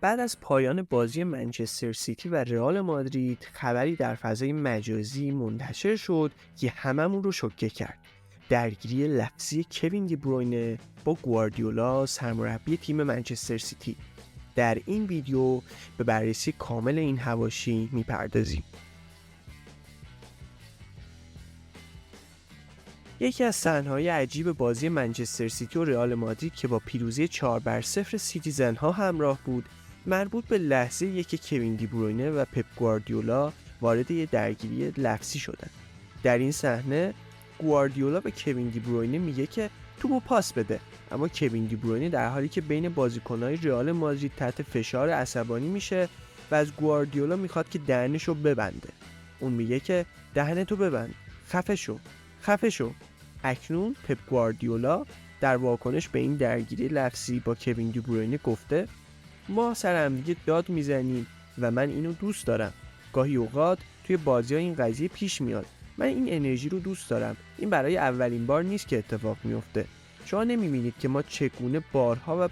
بعد از پایان بازی منچستر سیتی و رئال مادرید خبری در فضای مجازی منتشر شد که هممون رو شوکه کرد. درگیری لفظی کوین دی بروینه با گواردیولا سرمربی تیم منچستر سیتی. در این ویدیو به بررسی کامل این حواشی میپردازیم. یکی از صحنه‌های عجیب بازی منچستر سیتی و رئال مادرید که با پیروزی 4-0 سیتیزن ها همراه بود، مربوط به لحظه‌ای که کوین دی بروینه و پپ گواردیولا وارد یک درگیری لفظی شدند. در این صحنه گواردیولا به کوین دی بروینه میگه که توپو پاس بده، اما کوین دی بروینه در حالی که بین بازیکن‌های رئال مادرید تحت فشار عصبانی میشه و از گواردیولا میخواد که دهنشو ببنده. اون میگه که دهنتو ببند، خفه شو. اکنون پپ گواردیولا در واکنش به این درگیری لفظی با کوین دی بروینه گفته ما سر هم دیگه داد میزنیم و من اینو دوست دارم. گاهی اوقات توی بازی‌ها این قضیه پیش میاد. من این انرژی رو دوست دارم. این برای اولین بار نیست که اتفاق میفته. شما نمیبینید که ما چگونه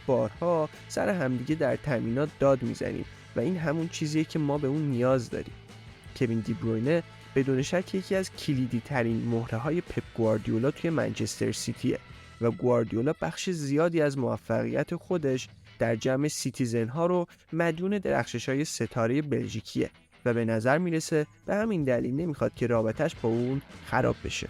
بارها سر همدیگه در تمرینات داد میزنیم و این همون چیزیه که ما به اون نیاز داریم. کوین دی بروینه بدون شک یکی از کلیدی ترین مهره های پپ گواردیولا توی منچستر سیتیه و گواردیولا بخش زیادی از موفقیت خودش در جمع سیتیزن ها رو مدیون درخشش های ستاره بلژیکیه و به نظر میرسه به همین دلیل نمیخواد که رابطش با اون خراب بشه.